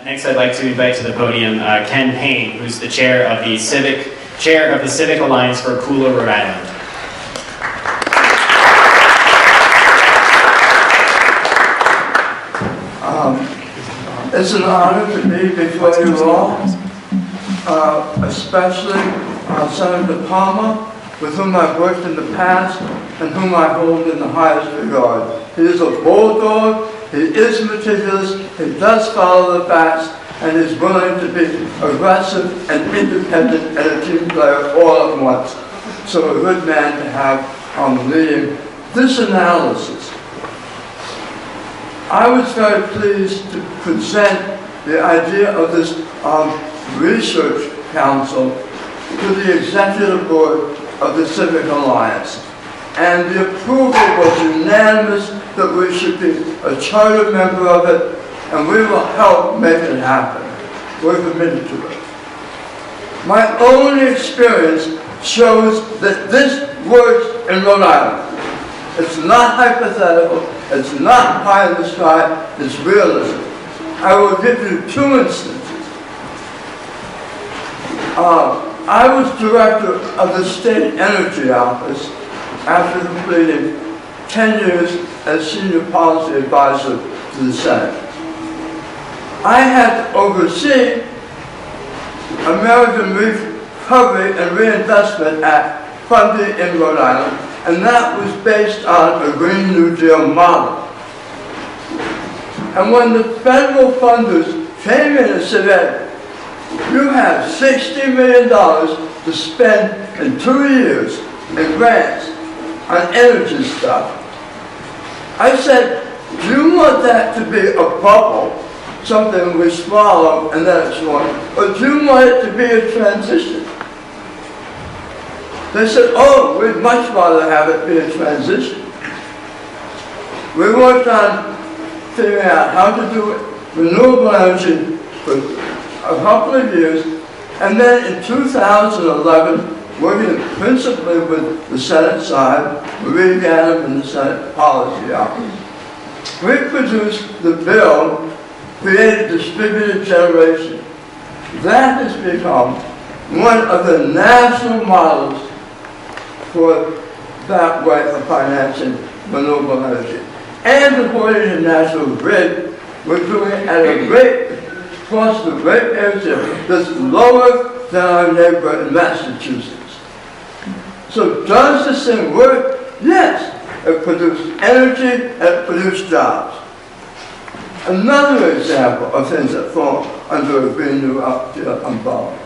Next, I'd like to invite to the podium Ken Payne, who's the chair of the Civic Alliance for Cooler Rhode Island. It's an honor to be before you all, especially Senator Palmer, with whom I've worked in the past and whom I hold in the highest regard. He is a bulldog, he is meticulous, he does follow the facts, and is willing to be aggressive and independent and a team player all at once. So a good man to have leading this analysis. I was very pleased to present the idea of this research council to the executive board of the Civic Alliance. And the approval was unanimous that we should be a charter member of it, and we will help make it happen. We're committed to it. My own experience shows that this works in Rhode Island. It's not hypothetical, it's not pie in the sky, it's realism. I will give you two instances. I was director of the State Energy Office after completing 10 years as senior policy advisor to the Senate. I had to oversee American Recovery and Reinvestment Act funding in Rhode Island, and that was based on a Green New Deal model. And when the federal funders came in and said, you have $60 million to spend in 2 years in grants on energy stuff, I said, do you want that to be a bubble, something we swallow and then it's gone, or do you want it to be a transition? They said, oh, we'd much rather have it be a transition. We worked on figuring out how to do renewable energy for a couple of years, and then in 2011, working principally with the Senate side, Marie Ganim and the Senate Policy Office, we produced the bill, created distributed generation. That has become one of the national models for that way of financing renewable energy. And according to National Grid, we're doing it at a rate, across the rate area that's lower than our neighbor in Massachusetts. So does this thing work? Yes. It produced energy and it produced jobs. Another example of things that fall under a Green New Deal umbrella.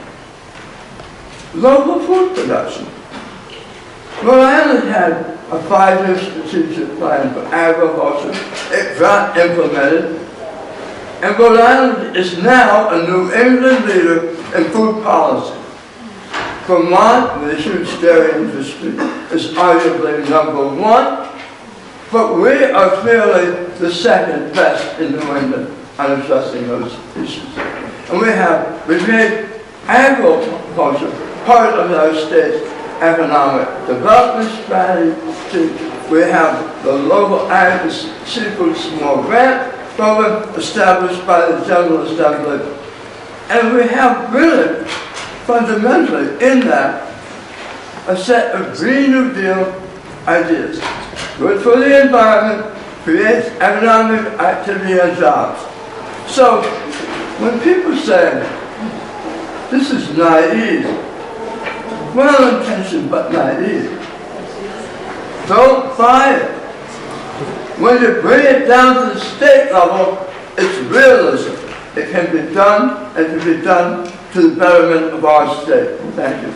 Local food production. Rhode Island had a 5-year strategic plan for agriculture. It got implemented. And Rhode Island is now a New England leader in food policy. Vermont, with a huge dairy industry, is arguably #1, but we are clearly the second best in New England on addressing those issues. And we made agriculture part of our state's economic development strategy. We have the local agri-seafood small grant program established by the General Assembly. And we have really, fundamentally in that, a set of Green New Deal ideas. Good for the environment, creates economic activity and jobs. So, when people say, this is naive, well-intentioned but naive, don't buy it. When you bring it down to the state level, it's realism. It can be done, and it can be done to the betterment of our state. Thank you.